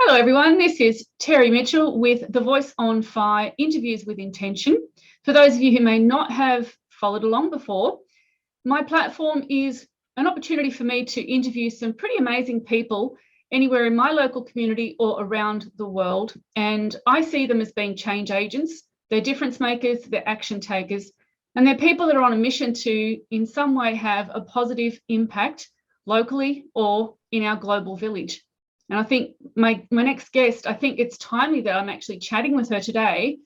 Hello, everyone. This is Terry Mitchell with The Voice on Fire, Interviews with Intention. For those of you who may not have followed along before, my platform is an opportunity for me to interview some pretty amazing people anywhere in my local community or around the world. And I see them as being change agents. They're difference makers, they're action takers, and they're people that are on a mission to, in some way, have a positive impact locally or in our global village. And I think my next guest, I think it's timely that I'm actually chatting with her today,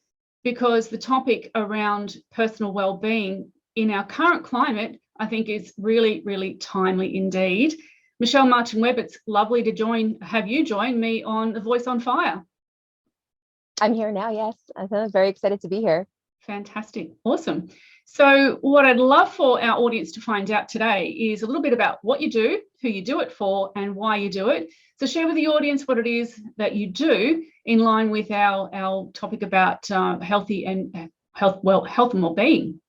because the topic around personal well-being in our current climate, I think, is really, really timely indeed. Marchan Webb, it's lovely to have you join me on The Voice on Fire. I'm here now, yes. I'm very excited to be here. Fantastic. Awesome. So what I'd love for our audience to find out today is a little bit about what you do, who you do it for, and why you do it. So share with the audience what it is that you do in line with our topic about health and well-being.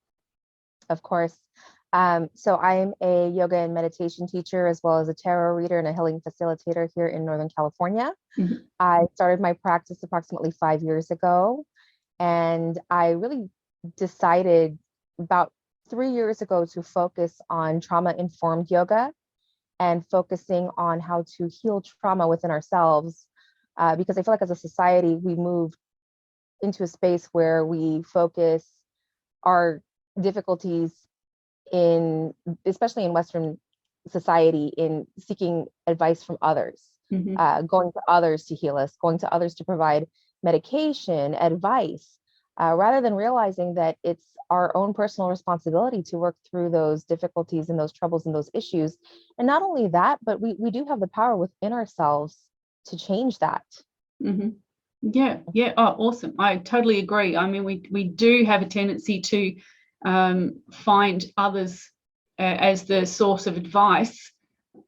Of course. So I'm a yoga and meditation teacher, as well as a tarot reader and a healing facilitator here in Northern California. Mm-hmm. I started my practice approximately 5 years ago, and I really decided about 3 years ago to focus on trauma-informed yoga and focusing on how to heal trauma within ourselves, because I feel like as a society, we moved into a space where we focus our difficulties especially in Western society, in seeking advice from others, mm-hmm. Going to others to heal us, going to others to provide medication, advice, rather than realizing that it's our own personal responsibility to work through those difficulties and those troubles and those issues. And not only that, but we do have the power within ourselves to change that. Mm-hmm. Yeah. Oh, awesome. I totally agree. I mean, we do have a tendency to find others as the source of advice,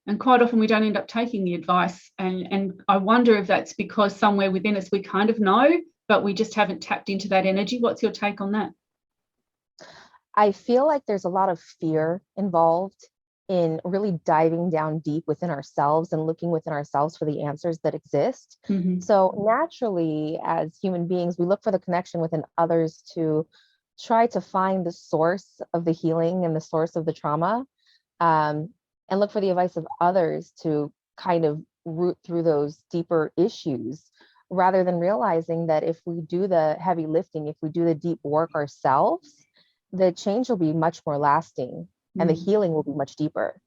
and quite often we don't end up taking the advice, and I wonder if that's because somewhere within us we kind of know, but we just haven't tapped into that energy. What's your take on that? I feel like there's a lot of fear involved in really diving down deep within ourselves and looking within ourselves for the answers that exist. Mm-hmm. So naturally, as human beings, we look for the connection within others to try to find the source of the healing and the source of the trauma, and look for the advice of others to kind of root through those deeper issues, rather than realizing that if we do the heavy lifting, if we do the deep work ourselves, the change will be much more lasting and the healing will be much deeper.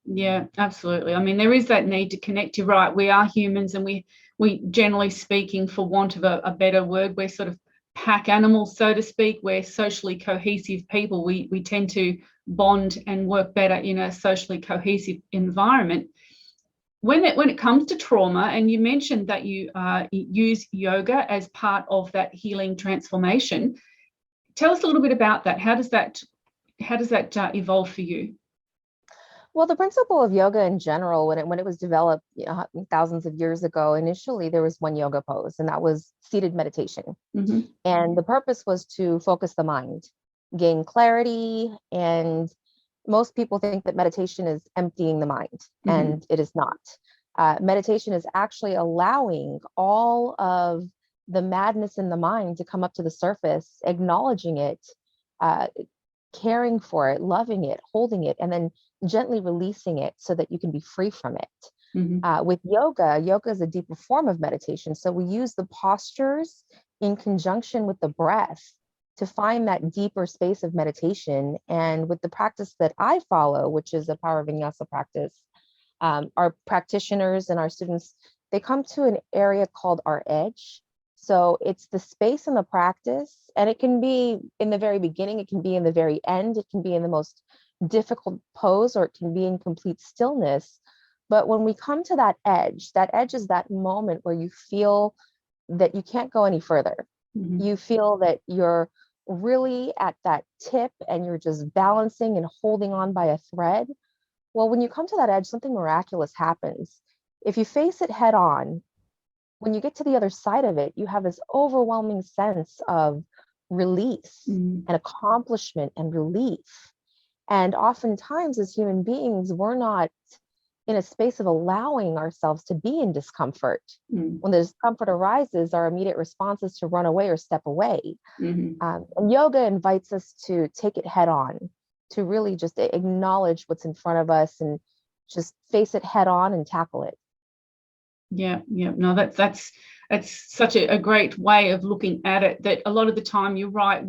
Yeah, absolutely. I mean, there is that need to connect. You're right. We are humans, and we generally speaking, for want of a better word, we're sort of pack animals, so to speak. We're socially cohesive people. We tend to bond and work better in a socially cohesive environment. When it comes to trauma, and you mentioned that you use yoga as part of that healing transformation, tell us a little bit about that. How does that evolve for you? Well, the principle of yoga in general, when it was developed, thousands of years ago, initially there was one yoga pose, and that was seated meditation. Mm-hmm. And the purpose was to focus the mind, gain clarity. And most people think that meditation is emptying the mind, mm-hmm. and it is not. Meditation is actually allowing all of the madness in the mind to come up to the surface, acknowledging it, caring for it, loving it, holding it, and then gently releasing it so that you can be free from it. Mm-hmm. With yoga is a deeper form of meditation. So we use the postures in conjunction with the breath to find that deeper space of meditation. And with the practice that I follow, which is a Power Vinyasa practice, our practitioners and our students, they come to an area called our edge. So it's the space in the practice, and it can be in the very beginning, it can be in the very end, it can be in the most difficult pose, or it can be in complete stillness. But when we come to that edge is that moment where you feel that you can't go any further. Mm-hmm. You feel that you're really at that tip and you're just balancing and holding on by a thread. Well, when you come to that edge, something miraculous happens. If you face it head on, when you get to the other side of it, you have this overwhelming sense of release, mm-hmm. and accomplishment and relief. And oftentimes as human beings, we're not in a space of allowing ourselves to be in discomfort. When the discomfort arises, our immediate response is to run away or step away. And yoga invites us to take it head on, to really just acknowledge what's in front of us and just face it head on and tackle it. Yeah. No, that's such a great way of looking at it, that a lot of the time, you're right,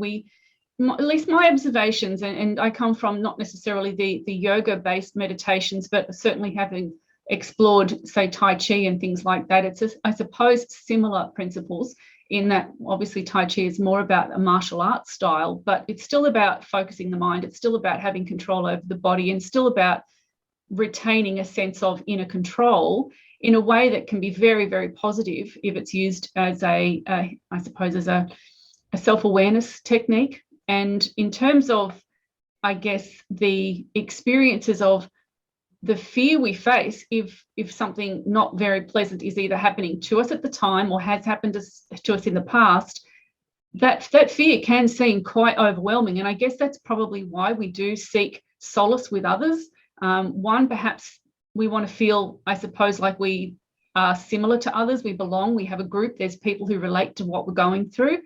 at least my observations, and I come from not necessarily the yoga-based meditations, but certainly having explored, say, Tai Chi and things like that, it's, I suppose, similar principles in that obviously Tai Chi is more about a martial arts style, but it's still about focusing the mind. It's still about having control over the body, and still about retaining a sense of inner control in a way that can be very, very positive if it's used as I suppose, as a self-awareness technique. And in terms of, I guess, the experiences of the fear we face if something not very pleasant is either happening to us at the time or has happened to us in the past, that fear can seem quite overwhelming. And I guess that's probably why we do seek solace with others. One, perhaps we want to feel, I suppose, like we are similar to others. We belong. We have a group. There's people who relate to what we're going through.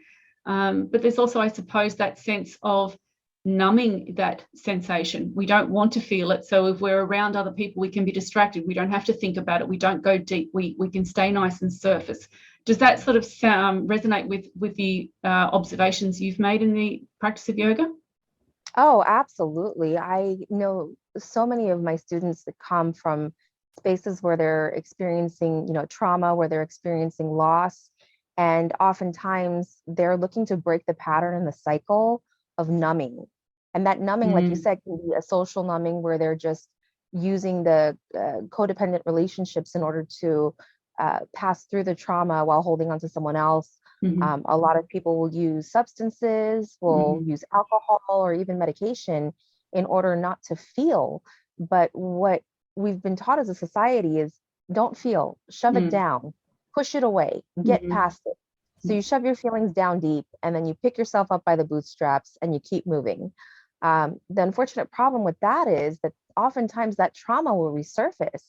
But there's also, I suppose, that sense of numbing that sensation. We don't want to feel it. So if we're around other people, we can be distracted. We don't have to think about it. We don't go deep. We can stay nice and surface. Does that sort of resonate with the observations you've made in the practice of yoga? Oh, absolutely. I know so many of my students that come from spaces where they're experiencing, trauma, where they're experiencing loss. And oftentimes they're looking to break the pattern and the cycle of numbing. And that numbing, like you said, can be a social numbing where they're just using the codependent relationships in order to pass through the trauma while holding on to someone else. A lot of people will use substances, will use alcohol or even medication in order not to feel. But what we've been taught as a society is don't feel, shove it down, push it away, get past it. So you shove your feelings down deep and then you pick yourself up by the bootstraps and you keep moving. The unfortunate problem with that is that oftentimes that trauma will resurface.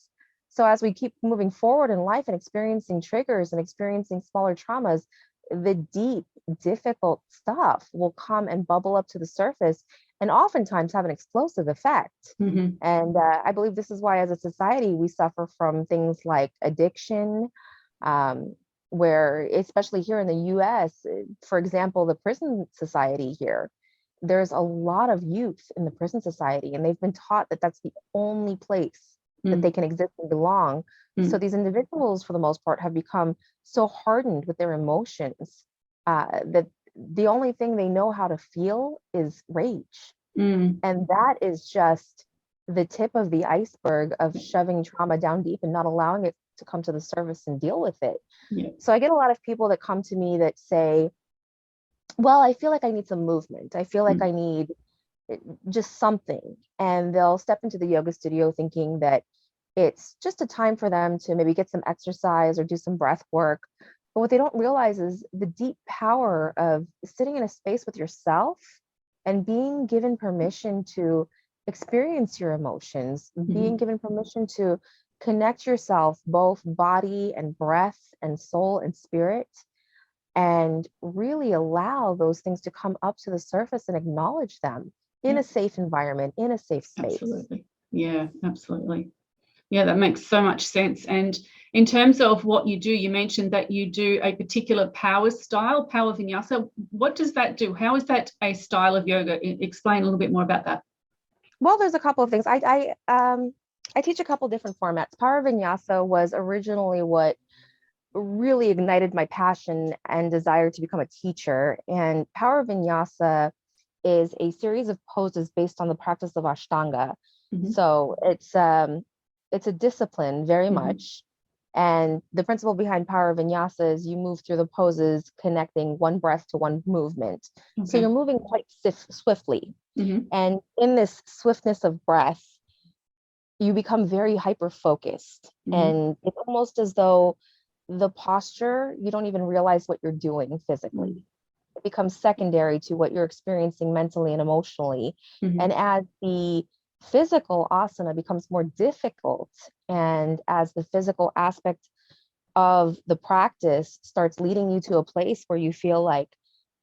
So as we keep moving forward in life and experiencing triggers and experiencing smaller traumas, the deep, difficult stuff will come and bubble up to the surface and oftentimes have an explosive effect. And I believe this is why, as a society, we suffer from things like addiction, where, especially here in the US, for example, the prison society here, there's a lot of youth in the prison society, and they've been taught that that's the only place that they can exist and belong. So these individuals, for the most part, have become so hardened with their emotions that the only thing they know how to feel is rage. And that is just the tip of the iceberg of shoving trauma down deep and not allowing it to come to the surface and deal with it. So I get a lot of people that come to me that say, well, I feel like I need some movement. I feel like I need just something. And they'll step into the yoga studio thinking that it's just a time for them to maybe get some exercise or do some breath work. But what they don't realize is the deep power of sitting in a space with yourself and being given permission to experience your emotions, being given permission to connect yourself, both body and breath and soul and spirit, and really allow those things to come up to the surface and acknowledge them in a safe environment, in a safe space. Absolutely. Yeah, absolutely. Yeah, that makes so much sense. And in terms of what you do, you mentioned that you do a particular power style, Power Vinyasa. What does that do? How is that a style of yoga? Explain a little bit more about that. Well, there's a couple of things. I teach a couple different formats. Power Vinyasa was originally what really ignited my passion and desire to become a teacher. And Power Vinyasa is a series of poses based on the practice of Ashtanga. So it's a discipline very much. And the principle behind Power Vinyasa is you move through the poses connecting one breath to one movement. So you're moving quite swiftly. And in this swiftness of breath, you become very hyper-focused. And it's almost as though the posture, you don't even realize what you're doing physically. It becomes secondary to what you're experiencing mentally and emotionally. And as the physical asana becomes more difficult. And as the physical aspect of the practice starts leading you to a place where you feel like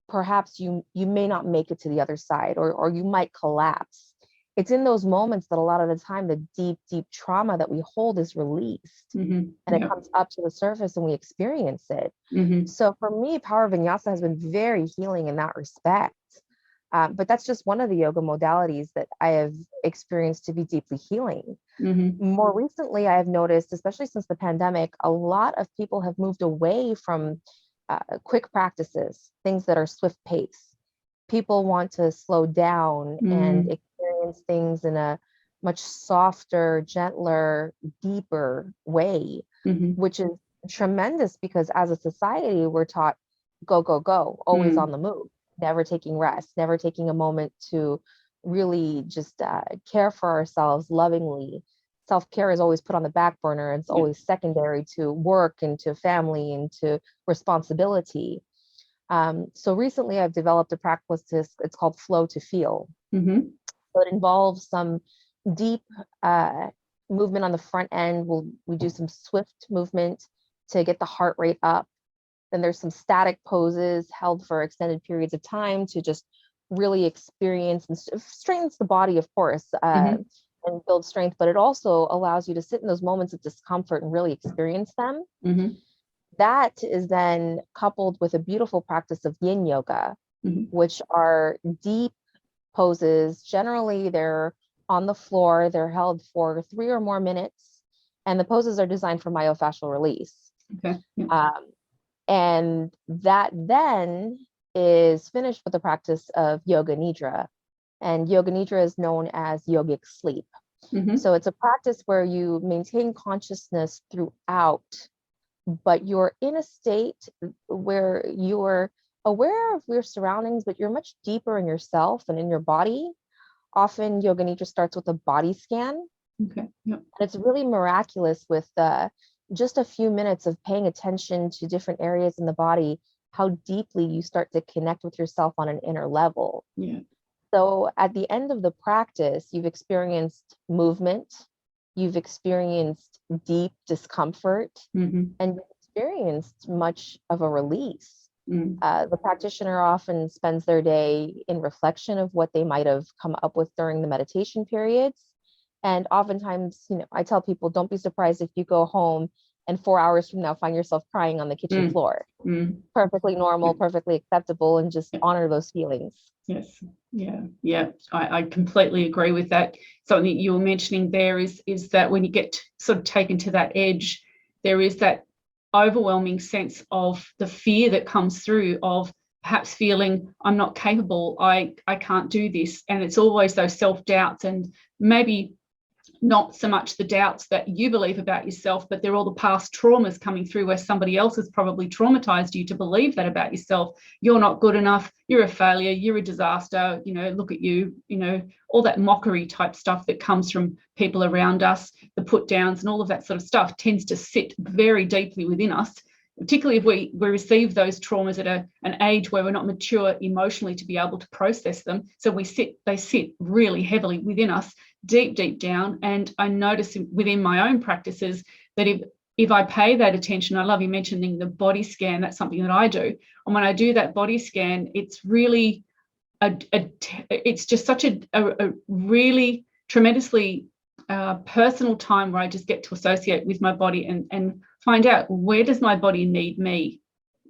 perhaps you may not make it to the other side, or you might collapse. It's in those moments that a lot of the time the deep trauma that we hold is released, and it comes up to the surface and we experience it. So for me, Power Vinyasa has been very healing in that respect. But that's just one of the yoga modalities that I have experienced to be deeply healing. More recently, I have noticed, especially since the pandemic, a lot of people have moved away from quick practices, things that are swift pace. People want to slow down and experience things in a much softer, gentler, deeper way, which is tremendous, because as a society, we're taught go, go, go, always on the move, never taking rest, never taking a moment to really just care for ourselves lovingly. Self-care is always put on the back burner. It's always secondary to work and to family and to responsibility. So recently I've developed a practice, it's called Flow to Feel. So it involves some deep movement on the front end. We do some swift movement to get the heart rate up. Then there's some static poses held for extended periods of time to just really experience and strengthens the body, of course, and build strength, but it also allows you to sit in those moments of discomfort and really experience them. That is then coupled with a beautiful practice of yin yoga, which are deep poses. Generally, they're on the floor, they're held for 3 or more minutes, and the poses are designed for myofascial release. And that then is finished with the practice of yoga nidra. And yoga nidra is known as yogic sleep. So it's a practice where you maintain consciousness throughout, but you're in a state where you're aware of your surroundings, but you're much deeper in yourself and in your body. Often yoga nidra starts with a body scan. And it's really miraculous with just a few minutes of paying attention to different areas in the body, how deeply you start to connect with yourself on an inner level. So at the end of the practice, you've experienced movement, you've experienced deep discomfort, and you've experienced much of a release. The practitioner often spends their day in reflection of what they might have come up with during the meditation periods. And oftentimes, I tell people, don't be surprised if you go home and 4 hours from now find yourself crying on the kitchen floor. Perfectly normal, perfectly acceptable, and just honor those feelings. I completely agree with that. Something that you were mentioning there is that when you get sort of taken to that edge, there is that overwhelming sense of the fear that comes through of perhaps feeling I'm not capable, I can't do this. And it's always those self-doubts, and maybe not so much the doubts that you believe about yourself, but they're all the past traumas coming through where somebody else has probably traumatized you to believe that about yourself. You're not good enough, you're a failure, you're a disaster, look at you, all that mockery type stuff that comes from people around us, the put downs and all of that sort of stuff tends to sit very deeply within us, particularly if we receive those traumas at an age where we're not mature emotionally to be able to process them. So they sit really heavily within us, deep down. And I notice within my own practices that if I pay that attention, I love you mentioning the body scan, that's something that I do. And when I do that body scan, it's really, it's just such a really tremendously personal time where I just get to associate with my body and find out, where does my body need me?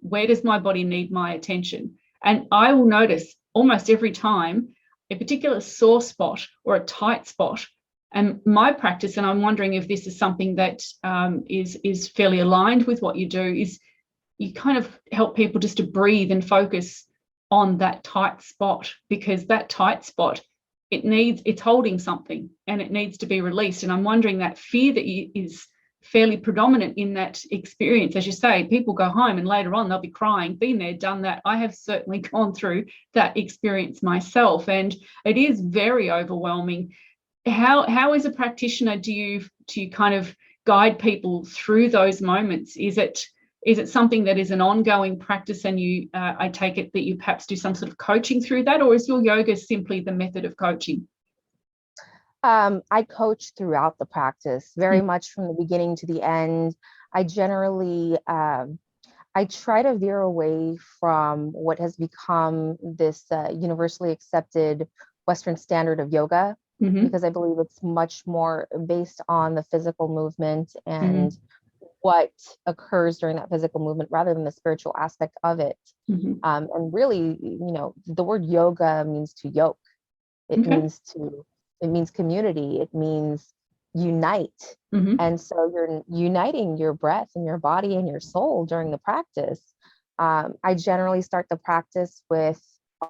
Where does my body need my attention? And I will notice almost every time a particular sore spot or a tight spot. And my practice, and I'm wondering if this is something that is fairly aligned with what you do, is you kind of help people just to breathe and focus on that tight spot, because that tight spot, it's holding something and it needs to be released. And I'm wondering that fear that is fairly predominant in that experience. As you say, people go home and later on they'll be crying, been there, done that. I have certainly gone through that experience myself, and it is very overwhelming. How as a practitioner do you kind of guide people through those moments? Is it something that is an ongoing practice, and I take it that you perhaps do some sort of coaching through that, or is your yoga simply the method of coaching? I coach throughout the practice, very much from the beginning to the end. I generally, I try to veer away from what has become this universally accepted Western standard of yoga, because I believe it's much more based on the physical movement and what occurs during that physical movement rather than the spiritual aspect of it. And really, the word yoga means to yoke. It means community. It means unite. And so you're uniting your breath and your body and your soul during the practice. I generally start the practice with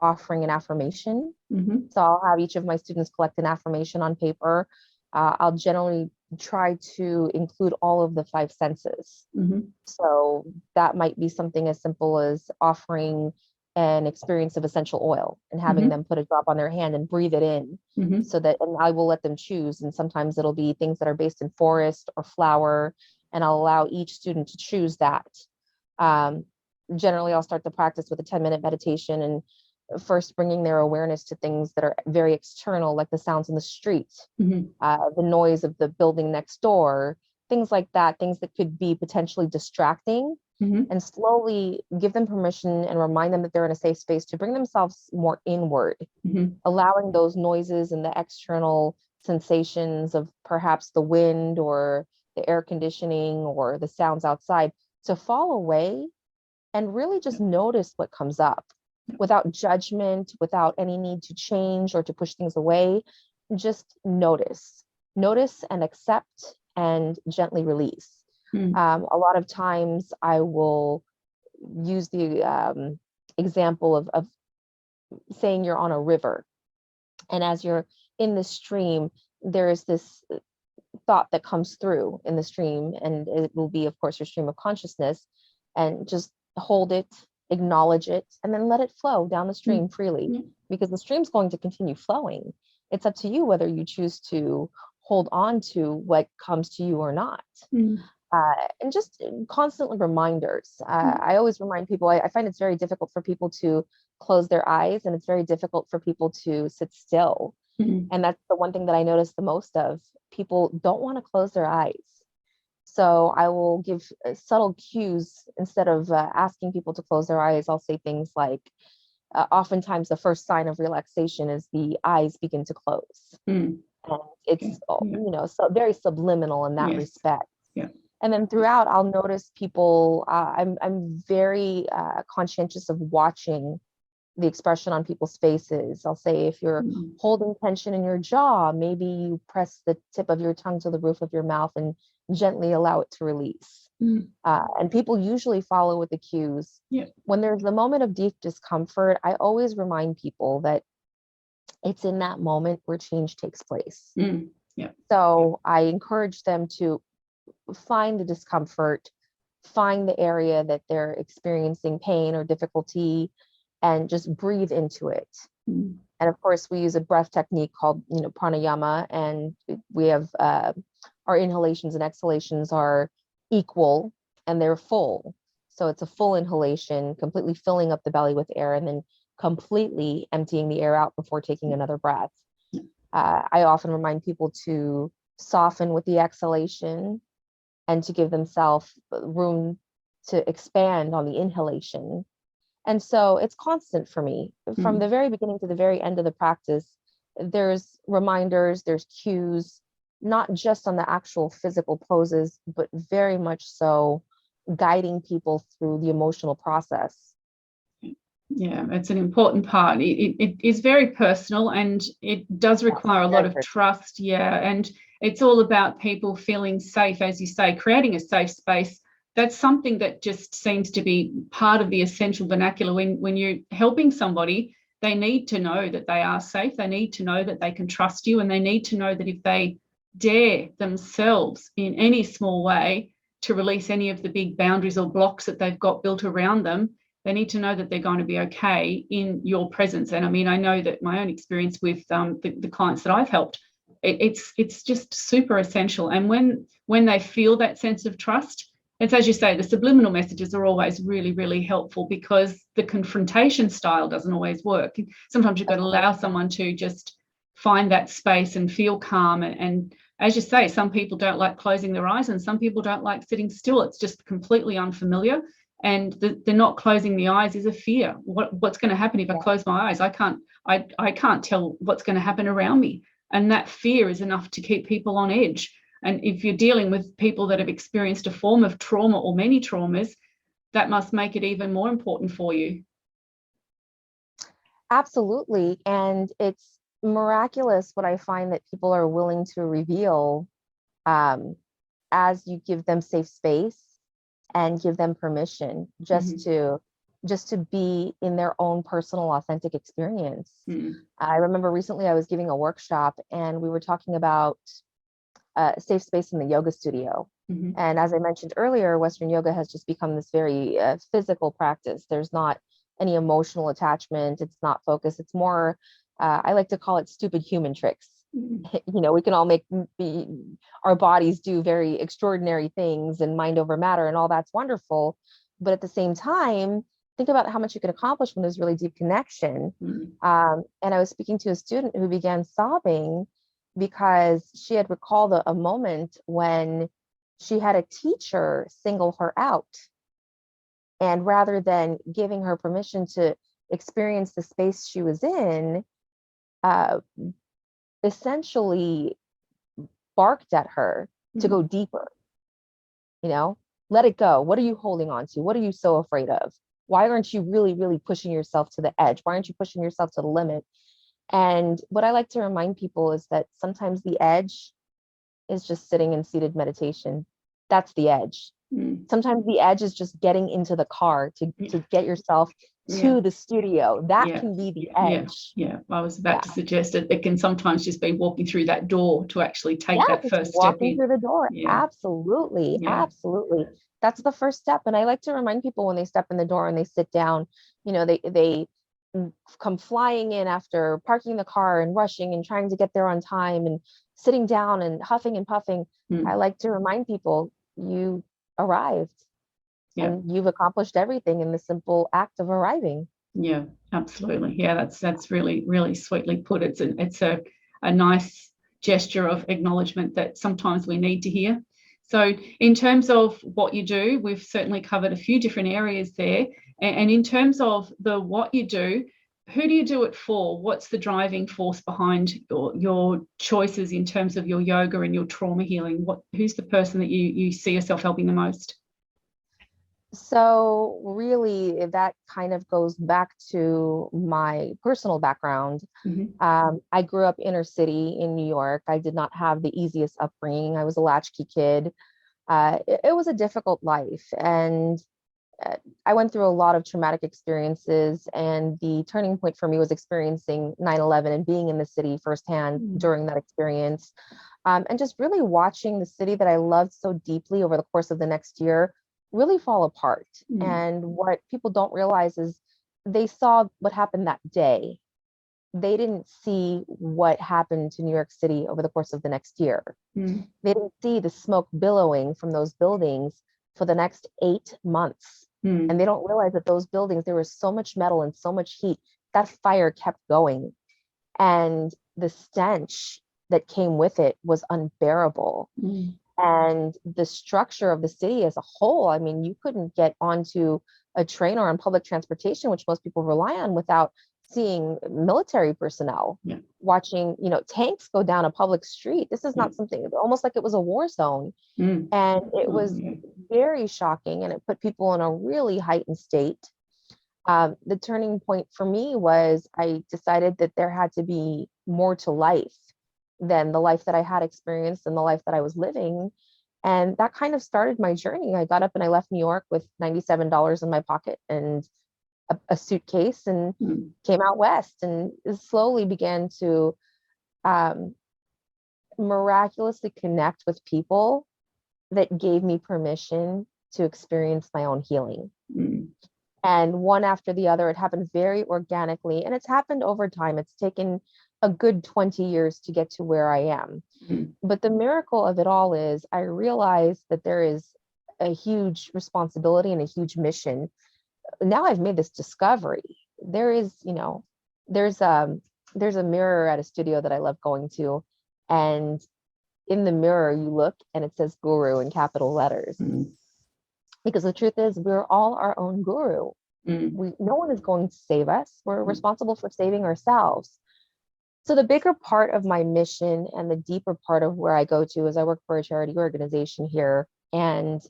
offering an affirmation. So I'll have each of my students collect an affirmation on paper. I'll generally try to include all of the five senses. So that might be something as simple as offering an experience of essential oil and having them put a drop on their hand and breathe it in, so that, and I will let them choose. And sometimes it'll be things that are based in forest or flower, and I'll allow each student to choose that. Generally, I'll start the practice with a 10-minute meditation, and first bringing their awareness to things that are very external, like the sounds in the street, the noise of the building next door, things like that, things that could be potentially distracting. And slowly give them permission and remind them that they're in a safe space to bring themselves more inward, allowing those noises and the external sensations of perhaps the wind or the air conditioning or the sounds outside to fall away, and really just notice what comes up without judgment, without any need to change or to push things away. Just notice and accept and gently release. A lot of times I will use the example of saying you're on a river, and as you're in the stream, there is this thought that comes through in the stream, and it will be, of course, your stream of consciousness, and just hold it, acknowledge it, and then let it flow down the stream freely, because the stream's going to continue flowing. It's up to you whether you choose to hold on to what comes to you or not. And just constantly reminders. I always remind people, I find it's very difficult for people to close their eyes, and it's very difficult for people to sit still. And that's the one thing that I notice the most of. People don't want to close their eyes. So I will give subtle cues instead of asking people to close their eyes. I'll say things like, oftentimes the first sign of relaxation is the eyes begin to close. And it's, so very subliminal in that respect. And then throughout, I'll notice people, I'm very conscientious of watching the expression on people's faces. I'll say, if you're holding tension in your jaw, maybe you press the tip of your tongue to the roof of your mouth and gently allow it to release. And people usually follow with the cues. When there's a moment of deep discomfort, I always remind people that it's in that moment where change takes place. So I encourage them to find the discomfort, find the area that they're experiencing pain or difficulty, and just breathe into it. And of course, we use a breath technique called, pranayama, and we have our inhalations and exhalations are equal and they're full. So it's a full inhalation, completely filling up the belly with air, and then completely emptying the air out before taking another breath. I often remind people to soften with the exhalation and to give themselves room to expand on the inhalation. And so it's constant for me. From the very beginning to the very end of the practice, there's reminders, there's cues, not just on the actual physical poses, but very much so guiding people through the emotional process. Yeah, it's an important part. It is very personal, and it does require a lot of trust. And it's all about people feeling safe, as you say, creating a safe space. That's something that just seems to be part of the essential vernacular. When you're helping somebody, they need to know that they are safe. They need to know that they can trust you, and they need to know that if they dare themselves in any small way to release any of the big boundaries or blocks that they've got built around them, they need to know that they're going to be okay in your presence. And I mean, I know that my own experience with the clients that I've helped, it's just super essential. And when they feel that sense of trust, it's, as you say, the subliminal messages are always really, really helpful, because the confrontation style doesn't always work. Sometimes you've got to allow someone to just find that space and feel calm. And as you say, some people don't like closing their eyes and some people don't like sitting still. It's just completely unfamiliar. And they're not closing the eyes is a fear. What's going to happen if I close my eyes? I can't tell what's going to happen around me. And that fear is enough to keep people on edge. And if you're dealing with people that have experienced a form of trauma or many traumas, that must make it even more important for you. Absolutely. And it's miraculous what I find that people are willing to reveal as you give them safe space and give them permission just to be in their own personal authentic experience. I remember recently I was giving a workshop and we were talking about safe space in the yoga studio. And as I mentioned earlier, Western yoga has just become this very physical practice. There's not any emotional attachment. It's not focused. It's more, I like to call it stupid human tricks. We can all make our bodies do very extraordinary things and mind over matter, and all that's wonderful. But at the same time, think about how much you can accomplish when there's really deep connection. And I was speaking to a student who began sobbing because she had recalled a moment when she had a teacher single her out. And rather than giving her permission to experience the space she was in, essentially barked at her to go deeper. Let it go. What are you holding on to? What are you so afraid of? Why aren't you really, really pushing yourself to the edge? Why aren't you pushing yourself to the limit? And what I like to remind people is that sometimes the edge is just sitting in seated meditation. That's the edge. Sometimes the edge is just getting into the car to get yourself to the studio. That can be the edge. I was about to suggest it can sometimes just be walking through that door to actually take that first step in. Walking through the door. Absolutely. Absolutely. That's the first step. And I like to remind people when they step in the door and they sit down, they come flying in after parking the car and rushing and trying to get there on time and sitting down and huffing and puffing. I like to remind people, you arrived and you've accomplished everything in the simple act of arriving. Yeah, absolutely. Yeah, that's really, really sweetly put. It's a nice gesture of acknowledgement that sometimes we need to hear. So in terms of what you do, we've certainly covered a few different areas there. And in terms of what you do, who do you do it for? What's the driving force behind your choices in terms of your yoga and your trauma healing? Who's the person that you see yourself helping the most? So really, that kind of goes back to my personal background. I grew up inner city in New York. I did not have the easiest upbringing. I was a latchkey kid. It was a difficult life. And I went through a lot of traumatic experiences. And the turning point for me was experiencing 9/11 and being in the city firsthand during that experience. And just really watching the city that I loved so deeply over the course of the next year really fall apart. And what people don't realize is they saw what happened that day. They didn't see what happened to New York City over the course of the next year. They didn't see the smoke billowing from those buildings for the next 8 months. And they don't realize that those buildings, there was so much metal and so much heat, that fire kept going. And the stench that came with it was unbearable. And the structure of the city as a whole, I mean, you couldn't get onto a train or on public transportation, which most people rely on, without seeing military personnel watching, tanks go down a public street. This is not something, almost like it was a war zone. And it was very shocking, and it put people in a really heightened state. The turning point for me was I decided that there had to be more to life than the life that I had experienced and the life that I was living. And that kind of started my journey. I got up and I left New York with $97 in my pocket and a suitcase and came out west, and slowly began to miraculously connect with people that gave me permission to experience my own healing. And one after the other, it happened very organically, and it's happened over time. It's taken a good 20 years to get to where I am. But the miracle of it all is I realized that there is a huge responsibility and a huge mission. Now I've made this discovery. There's there's a mirror at a studio that I love going to, and in the mirror you look and it says guru in capital letters. Because the truth is, we're all our own guru. No one is going to save us. We're responsible for saving ourselves. So the bigger part of my mission and the deeper part of where I go to is I work for a charity organization here. And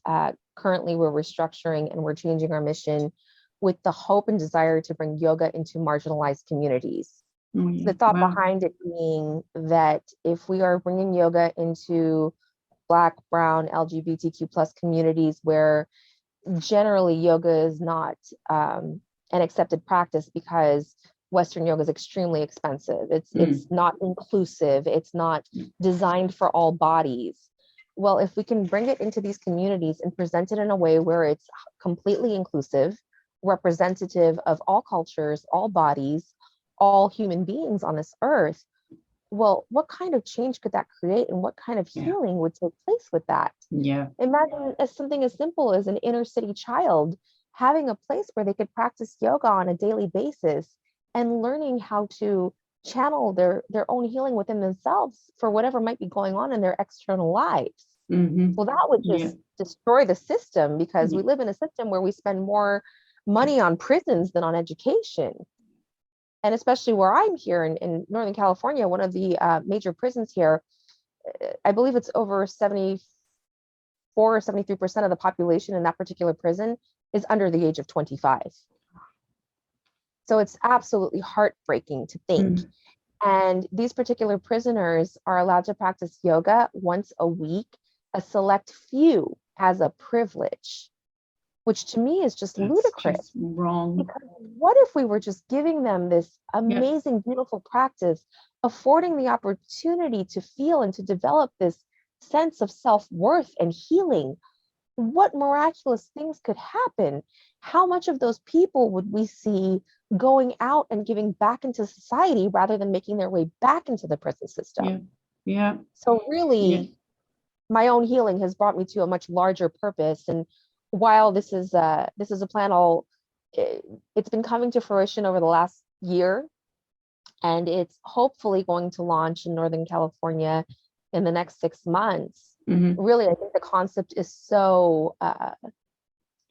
currently we're restructuring and we're changing our mission with the hope and desire to bring yoga into marginalized communities. The thought behind it being that if we are bringing yoga into Black, Brown, LGBTQ plus communities where generally yoga is not an accepted practice because Western yoga is extremely expensive. It's not inclusive. It's not designed for all bodies. Well, if we can bring it into these communities and present it in a way where it's completely inclusive, representative of all cultures, all bodies, all human beings on this earth, well, what kind of change could that create and what kind of healing would take place with that? Imagine something as simple as an inner city child having a place where they could practice yoga on a daily basis and learning how to channel their own healing within themselves for whatever might be going on in their external lives. Well, that would just destroy the system, because we live in a system where we spend more money on prisons than on education. And especially where I'm here in Northern California, one of the major prisons here, I believe it's over 74 or 73% of the population in that particular prison is under the age of 25. So it's absolutely heartbreaking to think. And these particular prisoners are allowed to practice yoga once a week, a select few as a privilege, which to me is just ludicrous. Just wrong. Because what if we were just giving them this amazing, beautiful practice, affording the opportunity to feel and to develop this sense of self-worth and healing? What miraculous things could happen? How much of those people would we see going out and giving back into society rather than making their way back into the prison system? So really, my own healing has brought me to a much larger purpose. And while this is a plan, it's been coming to fruition over the last year, and it's hopefully going to launch in Northern California in the next 6 months. Really, I think the concept is so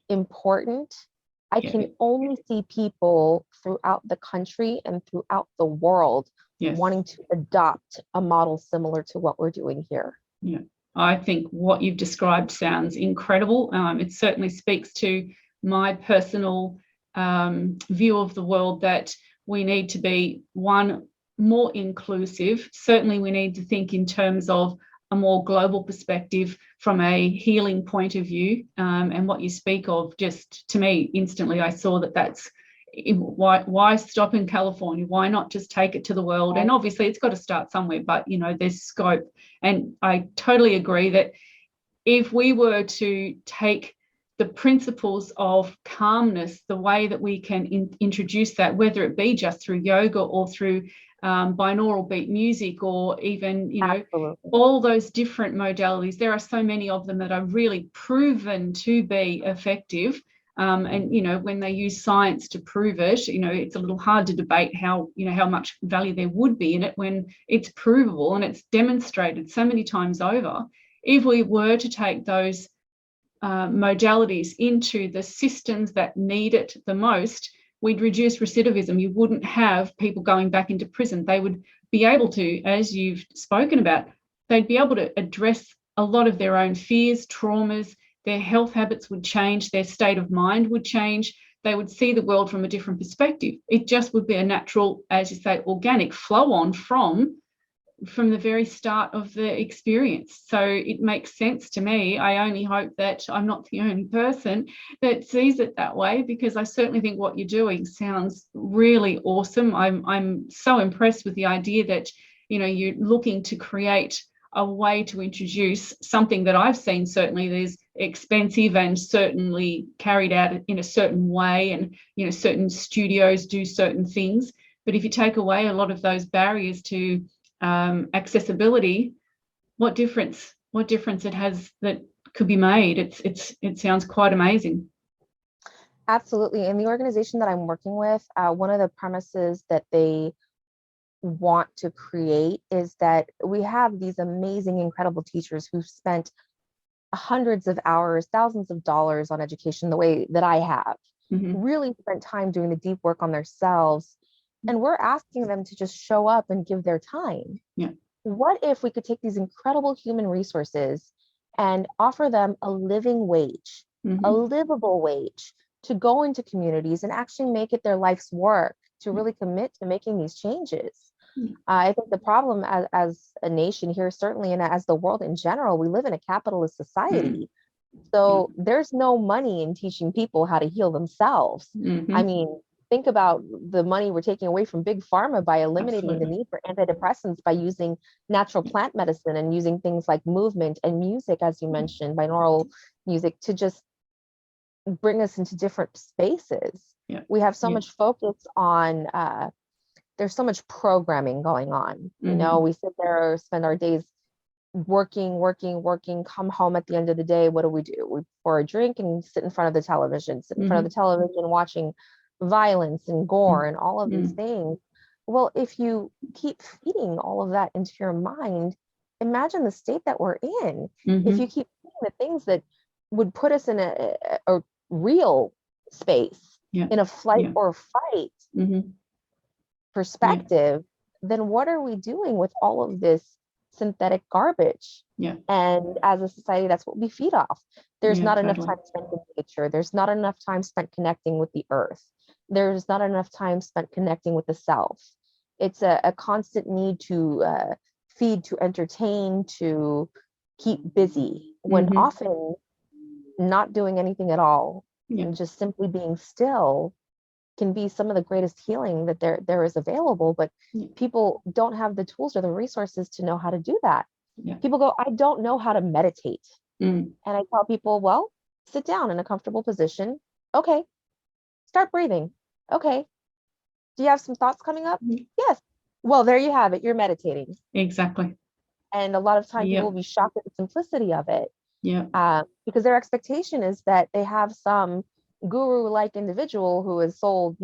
important. I can only see people throughout the country and throughout the world wanting to adopt a model similar to what we're doing here. I think what you've described sounds incredible. It certainly speaks to my personal view of the world, that we need to be, one, more inclusive. Certainly we need to think in terms of a more global perspective from a healing point of view. And what you speak of, just to me, instantly, I saw that's why stop in California? Why not just take it to the world? And obviously it's got to start somewhere, but there's scope. And I totally agree that if we were to take the principles of calmness, the way that we can introduce that, whether it be just through yoga or through binaural beat music, or even all those different modalities, there are so many of them that are really proven to be effective. And when they use science to prove it, it's a little hard to debate how much value there would be in it when it's provable and it's demonstrated so many times over. If we were to take those modalities into the systems that need it the most, we'd reduce recidivism. You wouldn't have people going back into prison. They would be able to, as you've spoken about, they'd be able to address a lot of their own fears, traumas. Their health habits would change, their state of mind would change, they would see the world from a different perspective. It just would be a natural, as you say, organic flow on from the very start of the experience. So it makes sense to me. I only hope that I'm not the only person that sees it that way, because I certainly think what you're doing sounds really awesome. I'm so impressed with the idea that you're looking to create a way to introduce something that I've seen certainly there's expensive and certainly carried out in a certain way, and certain studios do certain things. But if you take away a lot of those barriers to accessibility, what difference it has that could be made? It sounds quite amazing. Absolutely. And the organization that I'm working with, one of the premises that they want to create is that we have these amazing, incredible teachers who've spent hundreds of hours, thousands of dollars on education the way that I have, really spent time doing the deep work on themselves. And we're asking them to just show up and give their time. Yeah. What if we could take these incredible human resources and offer them a living wage, a livable wage, to go into communities and actually make it their life's work, to really commit to making these changes? I think the problem as a nation here, certainly, and as the world in general, we live in a capitalist society. So there's no money in teaching people how to heal themselves. I mean, think about the money we're taking away from big pharma by eliminating the need for antidepressants, by using natural plant medicine and using things like movement and music, as you mentioned, binaural music, to just bring us into different spaces. We have so much focus on there's so much programming going on. You know, we sit there, spend our days working, come home at the end of the day. What do? We pour a drink and sit in front of the television, watching violence and gore and all of these things. Well, if you keep feeding all of that into your mind, imagine the state that we're in. If you keep feeding the things that would put us in a real space, in a flight or fight perspective, then what are we doing with all of this synthetic garbage? And as a society, that's what we feed off. There's not enough time spent in nature. There's not enough time spent connecting with the earth. There's not enough time spent connecting with the self. It's a constant need to feed, to entertain, to keep busy, when often not doing anything at all and just simply being still can be some of the greatest healing that there is available. But people don't have the tools or the resources to know how to do that. People go, I don't know how to meditate. And I tell people, well, sit down in a comfortable position. Okay. Start breathing. Okay. Do you have some thoughts coming up? Yes. Well, there you have it. You're meditating. Exactly. And a lot of times people will be shocked at the simplicity of it. Because their expectation is that they have some guru-like individual who has sold,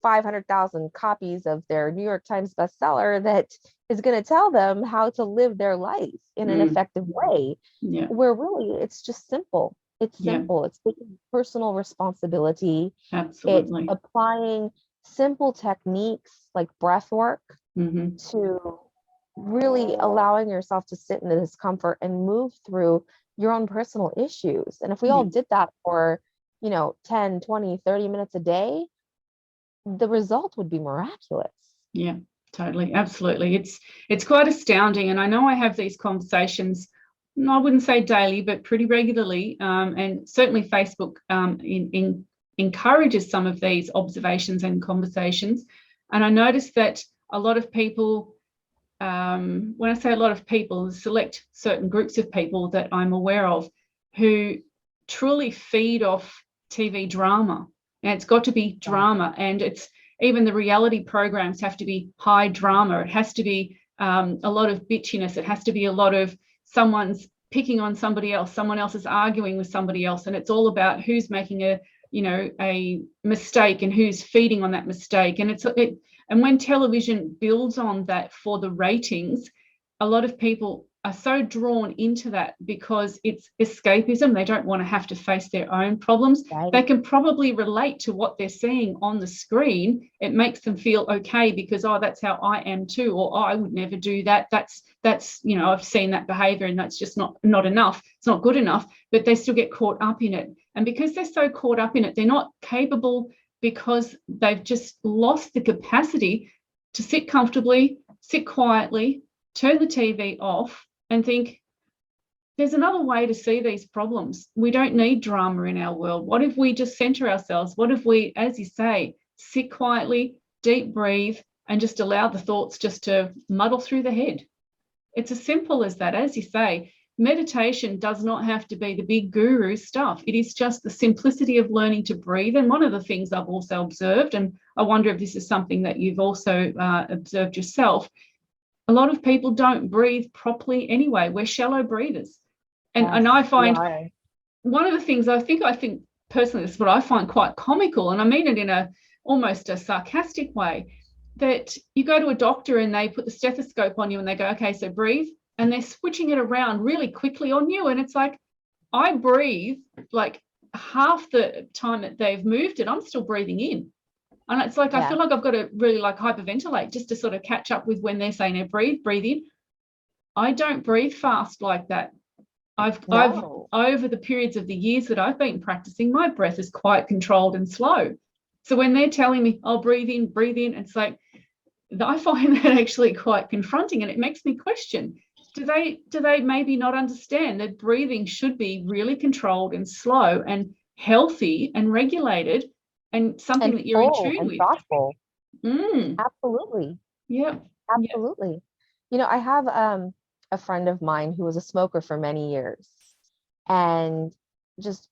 500,000 copies of their New York Times bestseller that is going to tell them how to live their life in an effective way, where really it's just simple. It's simple. It's taking personal responsibility. Absolutely. It's applying simple techniques like breathwork to really allowing yourself to sit in the discomfort and move through your own personal issues. And if we all did that for 10, 20, 30 minutes a day, the result would be miraculous. Yeah, totally. Absolutely. It's quite astounding. And I know I have these conversations, I wouldn't say daily, but pretty regularly. And certainly Facebook encourages some of these observations and conversations. And I noticed that a lot of people, when I say a lot of people, select certain groups of people that I'm aware of who truly feed off TV drama. And it's got to be drama, and it's even the reality programs have to be high drama. It has to be a lot of bitchiness. It has to be a lot of someone's picking on somebody else, someone else is arguing with somebody else, and it's all about who's making a mistake and who's feeding on that mistake. And and when television builds on that for the ratings, a lot of people are so drawn into that because it's escapism. They don't want to have to face their own problems. They can probably relate to what they're seeing on the screen. It makes them feel okay because, that's how I am too, or I would never do that. That's I've seen that behavior and that's just not enough. It's not good enough, but they still get caught up in it. And because they're so caught up in it, they're not capable, because they've just lost the capacity to sit comfortably, sit quietly, turn the TV off and think, there's another way to see these problems. We don't need drama in our world. What if we just center ourselves? What if we, as you say, sit quietly, deep breathe, and just allow the thoughts just to muddle through the head? It's as simple as that. As you say, meditation does not have to be the big guru stuff. It is just the simplicity of learning to breathe. And one of the things I've also observed, and I wonder if this is something that you've also observed yourself, a lot of people don't breathe properly anyway. We're shallow breathers. And I find one of the things I think personally, this is what I find quite comical, and I mean it in almost a sarcastic way. that you go to a doctor and they put the stethoscope on you and they go, okay, so breathe. And they're switching it around really quickly on you. And it's like, I breathe like half the time that they've moved it, I'm still breathing in. And it's like, I feel like I've got to really like hyperventilate just to sort of catch up with when they're saying, now breathe in. I don't breathe fast like that. I've over the periods of the years that I've been practicing, my breath is quite controlled and slow. So when they're telling me, oh, breathe in, it's like, I find that actually quite confronting, and it makes me question, do they maybe not understand that breathing should be really controlled and slow and healthy and regulated and something that you're in tune with? Thoughtful. Absolutely. Yeah. Absolutely. You know, I have a friend of mine who was a smoker for many years, and just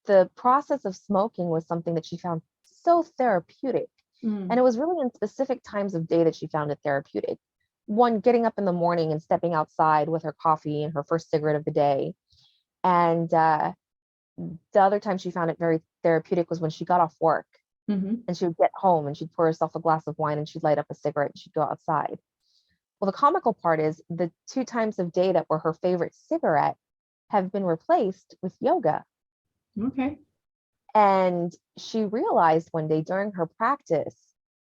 the process of smoking was something that she found so therapeutic. And it was really in specific times of day that she found it therapeutic. One, getting up in the morning and stepping outside with her coffee and her first cigarette of the day. And the other time she found it very therapeutic was when she got off work and she would get home and she'd pour herself a glass of wine and she'd light up a cigarette and she'd go outside. Well, the comical part is the 2 times of day that were her favorite cigarette have been replaced with yoga. Okay. And she realized one day during her practice,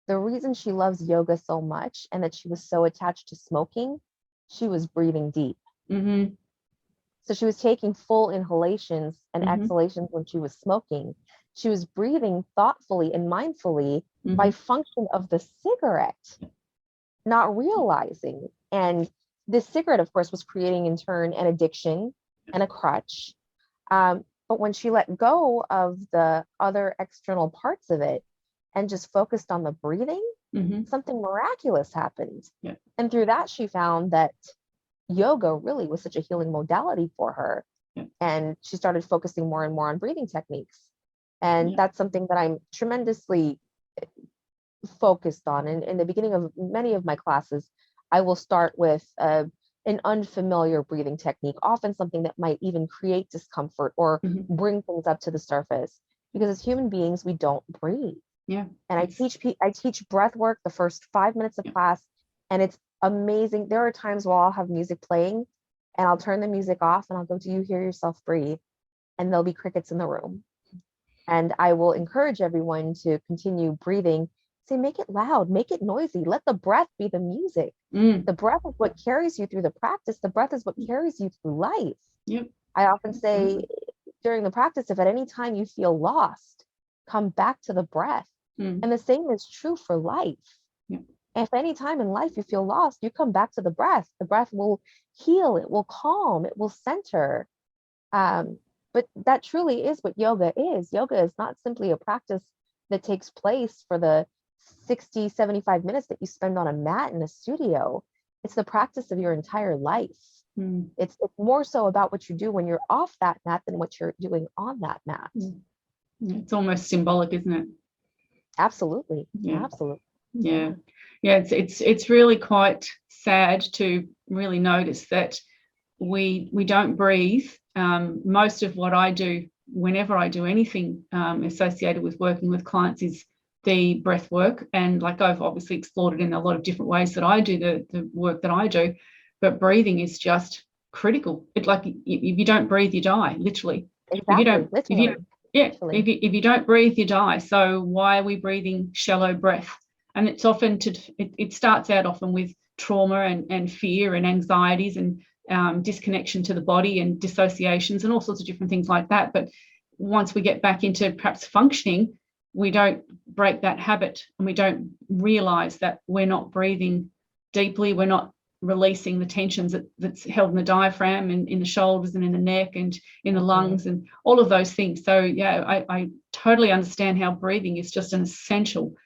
the reason she loves yoga so much and that she was so attached to smoking, she was breathing deep. So she was taking full inhalations and exhalations when she was smoking. She was breathing thoughtfully and mindfully by function of the cigarette, not realizing. And this cigarette, of course, was creating in turn an addiction and a crutch. But when she let go of the other external parts of it and just focused on the breathing, something miraculous happened. Yeah. And through that, she found that yoga really was such a healing modality for her. Yeah. And she started focusing more and more on breathing techniques. And that's something that I'm tremendously focused on. And in the beginning of many of my classes, I will start with an unfamiliar breathing technique, often something that might even create discomfort or bring things up to the surface. Because as human beings, we don't breathe. Yeah. And I teach breath work the first 5 minutes of class, and it's amazing. There are times where I'll have music playing and I'll turn the music off and I'll go, do you hear yourself breathe? And there'll be crickets in the room. And I will encourage everyone to continue breathing. Say, make it loud, make it noisy. Let the breath be the music. The breath is what carries you through the practice. The breath is what carries you through life. Yep. I often say during the practice, if at any time you feel lost, come back to the breath. And the same is true for life. Yep. If any time in life you feel lost, you come back to the breath. The breath will heal, it will calm, it will center. But that truly is what yoga is. Yoga is not simply a practice that takes place for the 60, 75 minutes that you spend on a mat in a studio. It's the practice of your entire life. It's more so about what you do when you're off that mat than what you're doing on that mat. It's almost symbolic, isn't it? Absolutely. Yeah. Absolutely. Yeah. It's really quite sad to really notice that we don't breathe. Most of what I do, whenever I do anything associated with working with clients, is the breath work. And like I've obviously explored it in a lot of different ways that I do the work that I do, but breathing is just critical. It like if you don't breathe, you die, literally. Exactly. If you don't breathe, you die. So why are we breathing shallow breath? And it's often it starts out often with trauma and fear and anxieties and disconnection to the body and dissociations and all sorts of different things like that. But once we get back into perhaps functioning, we don't break that habit and we don't realize that we're not breathing deeply. We're not releasing the tensions that's held in the diaphragm and in the shoulders and in the neck and in the lungs and all of those things. So yeah, I totally understand how breathing is just an essential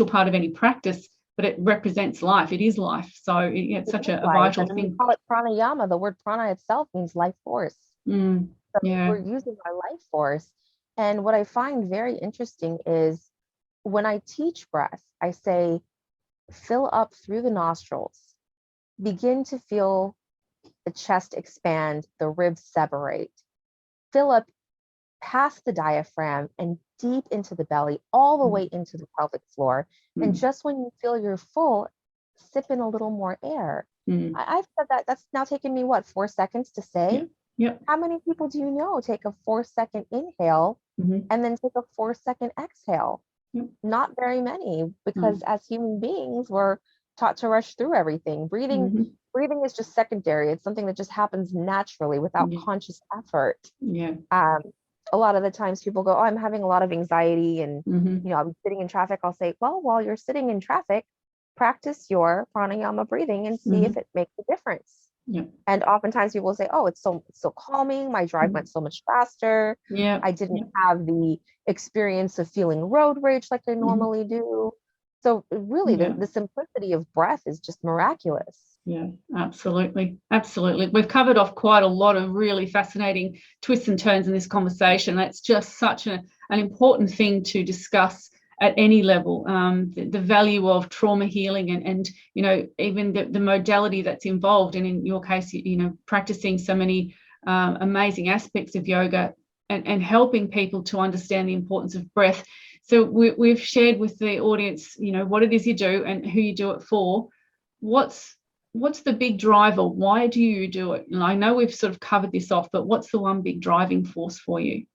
part of any practice, but it represents life. It is life. So it's such a vital thing. We call it pranayama. The word prana itself means life force. So we're using our life force. And what I find very interesting is when I teach breath, I say, fill up through the nostrils, begin to feel the chest expand, the ribs separate, fill up past the diaphragm and deep into the belly, all the way into the pelvic floor. And just when you feel you're full, sip in a little more air. I've said that. That's now taken me, what, 4 seconds to say? Yeah. How many people do you know take a 4-second inhale and then take a 4-second exhale? Not very many, because as human beings, we're taught to rush through everything. Breathing is just secondary. It's something that just happens naturally without conscious effort. A lot of the times people go, oh, I'm having a lot of anxiety, and I'll be sitting in traffic. I'll say, well, while you're sitting in traffic, practice your pranayama breathing and see if it makes a difference. And oftentimes people will say, oh, it's so calming. My drive went so much faster. I didn't have the experience of feeling road rage like I normally do. So really, the simplicity of breath is just miraculous. Yeah, absolutely. Absolutely. We've covered off quite a lot of really fascinating twists and turns in this conversation. That's just such an important thing to discuss at any level, the value of trauma healing and even the modality that's involved, and in your case, practicing so many amazing aspects of yoga and helping people to understand the importance of breath. So we've shared with the audience, what it is you do and who you do it for. What's the big driver? Why do you do it? And I know we've sort of covered this off, but what's the one big driving force for you?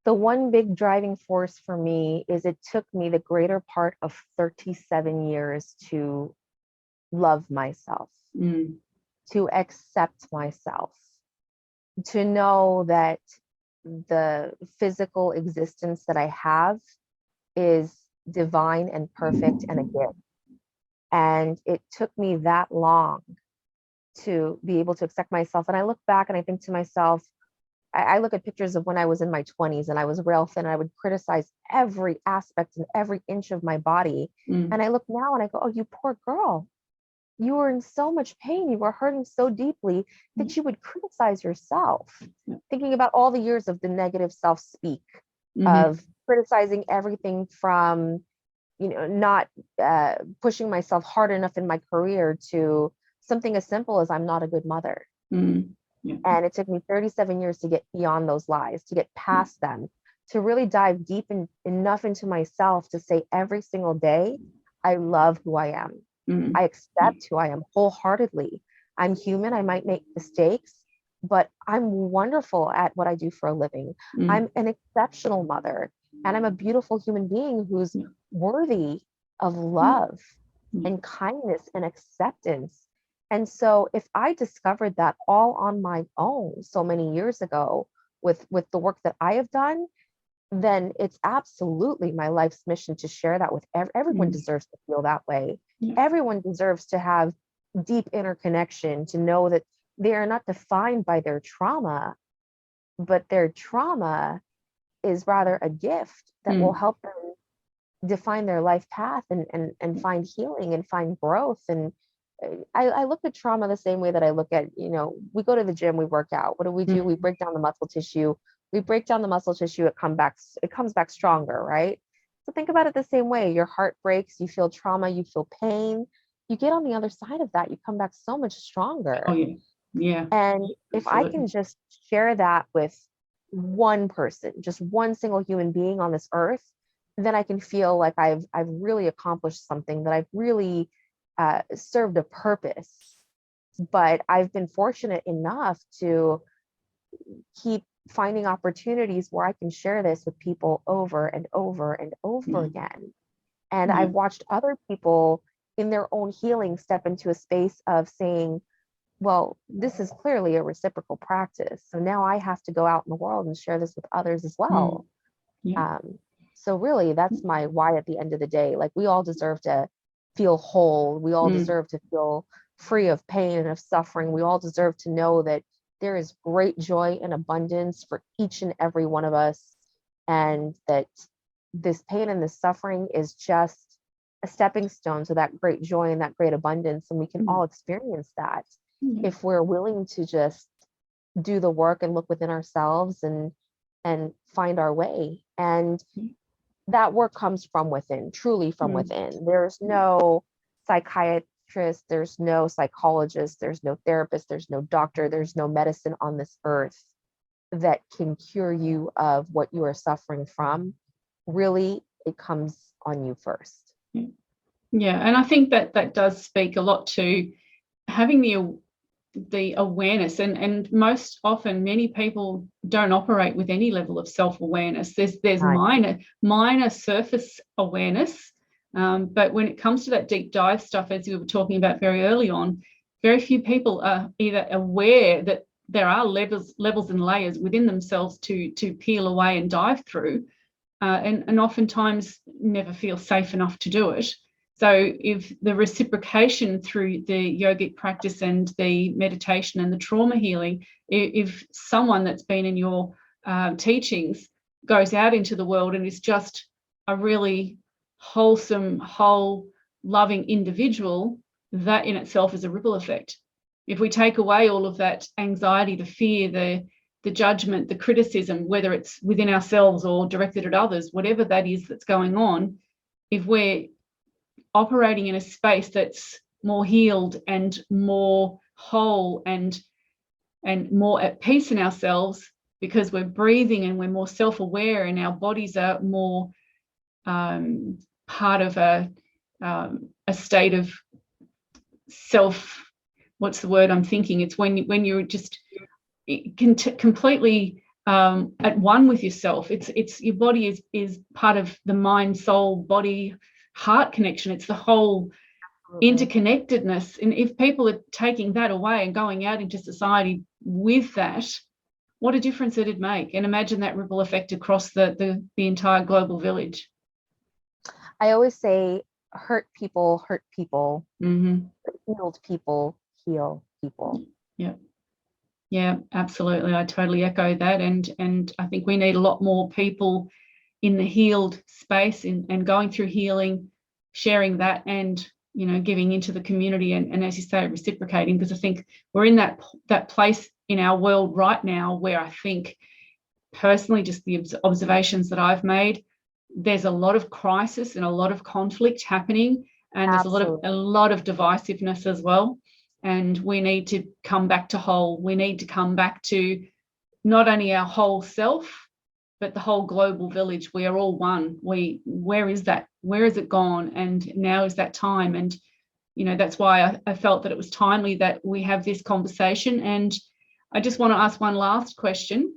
The one big driving force for me is it took me the greater part of 37 years to love myself, to accept myself, to know that the physical existence that I have is divine and perfect and a gift. And it took me that long to be able to accept myself. And I look back and I think to myself, I look at pictures of when I was in my 20s and I was rail thin, and I would criticize every aspect and every inch of my body. And I look now and I go, oh, you poor girl. You were in so much pain. You were hurting so deeply that you would criticize yourself, thinking about all the years of the negative self-speak, of criticizing everything from, not pushing myself hard enough in my career, to something as simple as I'm not a good mother. And it took me 37 years to get beyond those lies, to get past them, to really dive deep enough into myself to say every single day, I love who I am. I accept who I am wholeheartedly. I'm human. I might make mistakes, but I'm wonderful at what I do for a living. I'm an exceptional mother, and I'm a beautiful human being who's worthy of love and kindness and acceptance. And so if I discovered that all on my own so many years ago with the work that I have done, then it's absolutely my life's mission to share that with everyone. Deserves to feel that way. Everyone deserves to have deep interconnection, to know that they are not defined by their trauma, but their trauma is rather a gift that will help them define their life path and find healing and find growth. And I look at trauma the same way that I look at, we go to the gym, we work out. What do? We break down the muscle tissue. It comes back stronger, right? So think about it the same way. Your heart breaks, you feel trauma, you feel pain. You get on the other side of that, you come back so much stronger. Oh, yeah. And if I can just share that with one person, just one single human being on this earth, then I can feel like I've really accomplished something, that I've really served a purpose. But I've been fortunate enough to keep finding opportunities where I can share this with people over and over and over again. And I've watched other people in their own healing step into a space of saying, well, this is clearly a reciprocal practice, so now I have to go out in the world and share this with others as well. So really, that's my why at the end of the day. Like, we all deserve to feel whole. We all deserve to feel free of pain and of suffering. We all deserve to know that there is great joy and abundance for each and every one of us, and that this pain and this suffering is just a stepping stone to that great joy and that great abundance. And we can all experience that if we're willing to just do the work and look within ourselves and find our way. And that work comes from within, truly from within. There's no psychiatrist, there's no psychologist, there's no therapist, there's no doctor, there's no medicine on this earth that can cure you of what you are suffering from, really, it comes on you first. Yeah, and I think that does speak a lot to having the awareness, and most often many people don't operate with any level of self-awareness. There's minor surface awareness, but when it comes to that deep dive stuff, as you were talking about very early on, very few people are either aware that there are levels and layers within themselves to peel away and dive through, and oftentimes never feel safe enough to do it. So if the reciprocation through the yogic practice and the meditation and the trauma healing, if someone that's been in your teachings goes out into the world and is just a really wholesome, whole, loving individual, that in itself is a ripple effect. If we take away all of that anxiety, the fear, the judgment, the criticism, whether it's within ourselves or directed at others, whatever that is that's going on, if we're operating in a space that's more healed and more whole and more at peace in ourselves, because we're breathing and we're more self-aware and our bodies are more part of a state of self, what's the word I'm thinking? It's when you're just completely at one with yourself. It's your body is part of the mind, soul, body, heart connection. It's the whole interconnectedness. And if people are taking that away and going out into society with that, what a difference it'd make. And imagine that ripple effect across the entire global village. I always say, hurt people hurt people. Mm-hmm. Healed people heal people. Yeah, absolutely. I totally echo that. And I think we need a lot more people in the healed space and going through healing, sharing that, and giving into the community and as you say, reciprocating, because I think we're in that place in our world right now where I think personally, just the observations that I've made, there's a lot of crisis and a lot of conflict happening, and Absolutely. there's a lot of divisiveness as well. And we need to come back to whole. We need to come back to not only our whole self, but the whole global village. We are all one. Where is that? Where has it gone? And now is that time. And that's why I felt that it was timely that we have this conversation. And I just want to ask one last question.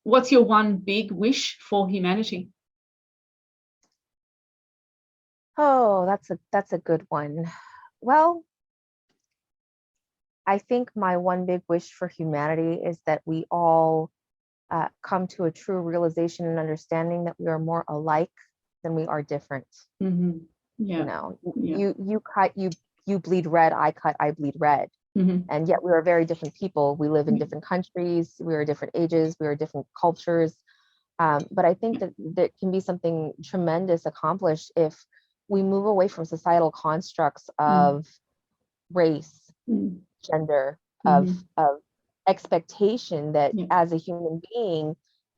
What's your one big wish for humanity? Oh, that's a good one. Well, I think my one big wish for humanity is that we all come to a true realization and understanding that we are more alike than we are different. Mm-hmm. Yeah. You bleed red, I bleed red. Mm-hmm. And yet we are very different people. We live in different countries, we are different ages, we are different cultures. But I think that there can be something tremendous accomplished if we move away from societal constructs of race, gender, of expectation that as a human being,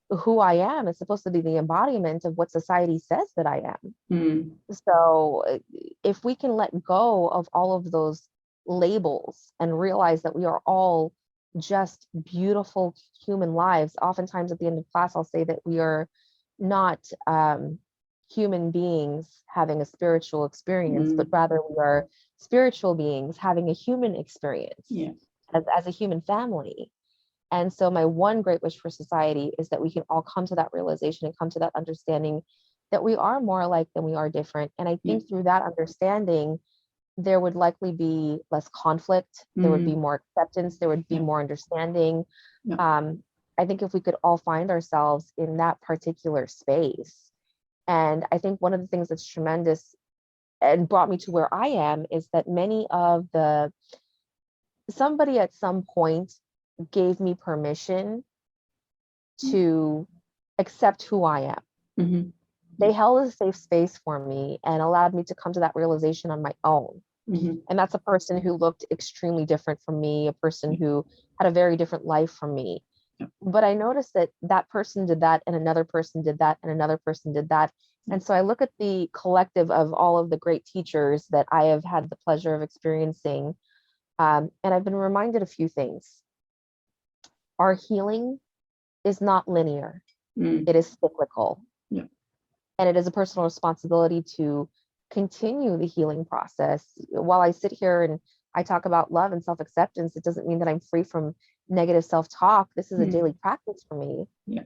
who I am is supposed to be the embodiment of what society says that I am. So if we can let go of all of those labels and realize that we are all just beautiful human lives. Oftentimes at the end of class, I'll say that we are not human beings having a spiritual experience, but rather we are spiritual beings having a human experience as a human family. And so my one great wish for society is that we can all come to that realization and come to that understanding that we are more alike than we are different. And I think through that understanding, there would likely be less conflict, there would be more acceptance, there would be more understanding. I think if we could all find ourselves in that particular space. And I think one of the things that's tremendous and brought me to where I am is that somebody at some point gave me permission to accept who I am. They held a safe space for me and allowed me to come to that realization on my own. And that's a person who looked extremely different from me, a person who had a very different life from me. But I noticed that that person did that, and another person did that, and another person did that. And so I look at the collective of all of the great teachers that I have had the pleasure of experiencing, and I've been reminded a few things. Our healing is not linear. It is cyclical. Yeah. And it is a personal responsibility to continue the healing process. While I sit here and I talk about love and self-acceptance, it doesn't mean that I'm free from negative self-talk. This is a daily practice for me. Yeah.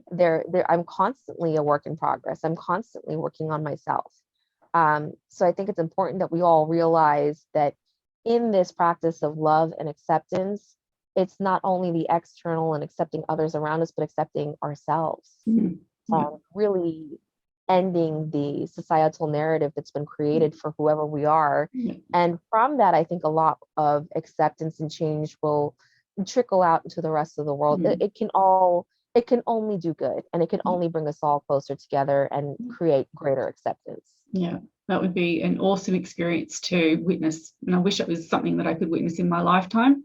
I'm constantly a work in progress. I'm constantly working on myself. So I think it's important that we all realize that in this practice of love and acceptance, it's not only the external and accepting others around us, but accepting ourselves. Really ending the societal narrative that's been created for whoever we are. And from that, I think a lot of acceptance and change will trickle out into the rest of the world. It can only do good, and it can only bring us all closer together and create greater acceptance. Yeah, that would be an awesome experience to witness. And I wish it was something that I could witness in my lifetime.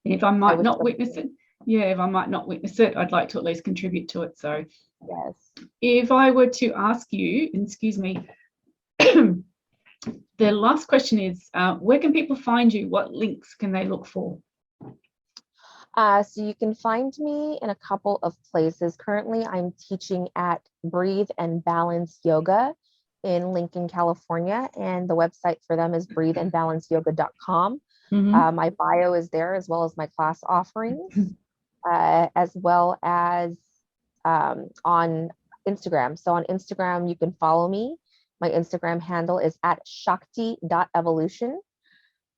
And if I might not witness it, I'd like to at least contribute to it. So yes. If I were to ask you, and excuse me, the last question is, where can people find you? What links can they look for? So you can find me in a couple of places. Currently, I'm teaching at Breathe and Balance Yoga in Lincoln, California, and the website for them is breatheandbalanceyoga.com. My bio is there, as well as my class offerings, as well as on Instagram. So on Instagram, you can follow me. My Instagram handle is @shakti.evolution.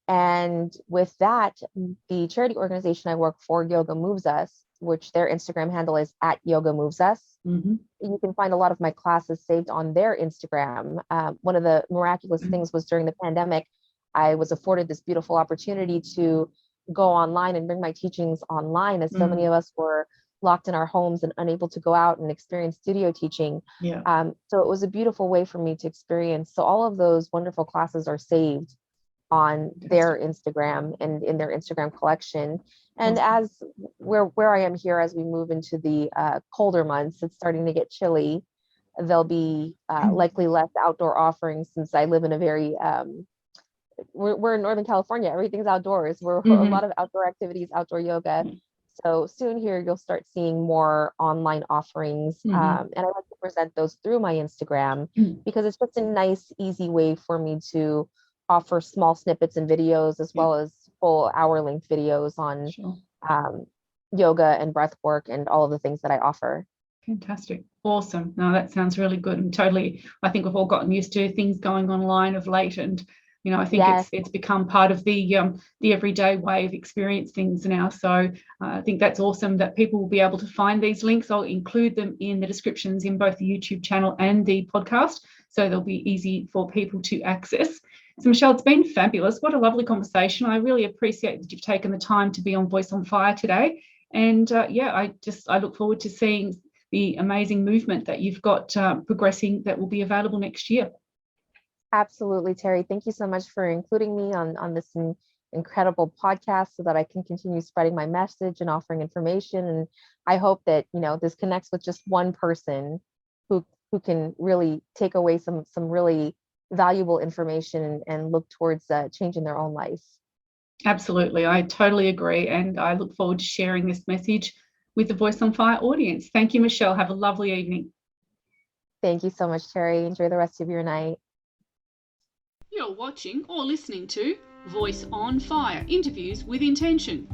And with that, the charity organization I work for, Yoga Moves Us, which their Instagram handle is @YogaMovesUs. You can find a lot of my classes saved on their Instagram. One of the miraculous things was during the pandemic, I was afforded this beautiful opportunity to go online and bring my teachings online, as so many of us were locked in our homes and unable to go out and experience studio teaching. So it was a beautiful way for me to experience. So all of those wonderful classes are saved on their Instagram and in their Instagram collection. And as where I am here, as we move into the colder months, it's starting to get chilly. There'll be likely less outdoor offerings, since I live in a very we're in Northern California. Everything's outdoors. We're a lot of outdoor activities, outdoor yoga. So soon here, you'll start seeing more online offerings. And I like to present those through my Instagram because it's just a nice, easy way for me to offer small snippets and videos, as well as full hour-length videos on yoga and breath work and all of the things that I offer. Fantastic. Awesome. No, that sounds really good. And totally, I think we've all gotten used to things going online of late, and I think it's become part of the everyday way of experience things now. So I think that's awesome that people will be able to find these links. I'll include them in the descriptions in both the YouTube channel and the podcast, so they'll be easy for people to access. So Michelle, it's been fabulous. What a lovely conversation. I really appreciate that you've taken the time to be on Voice on Fire today. And I look forward to seeing the amazing movement that you've got progressing that will be available next year. Absolutely, Terry. Thank you so much for including me on this incredible podcast, so that I can continue spreading my message and offering information. And I hope that this connects with just one person who can really take away some really valuable information and look towards changing their own life. Absolutely, I totally agree, and I look forward to sharing this message with the Voice on Fire audience. Thank you, Michelle. Have a lovely evening. Thank you so much, Terry. Enjoy the rest of your night. You're watching or listening to Voice on Fire Interviews with Intention.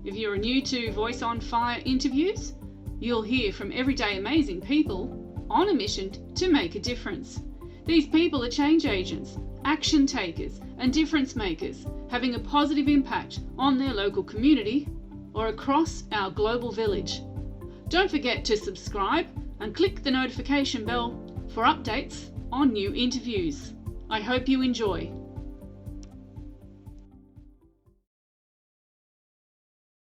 If you're new to Voice on Fire interviews, you'll hear from everyday amazing people on a mission to make a difference. These people are change agents, action takers, and difference makers, having a positive impact on their local community or across our global village. Don't forget to subscribe and click the notification bell for updates on new interviews. I hope you enjoy.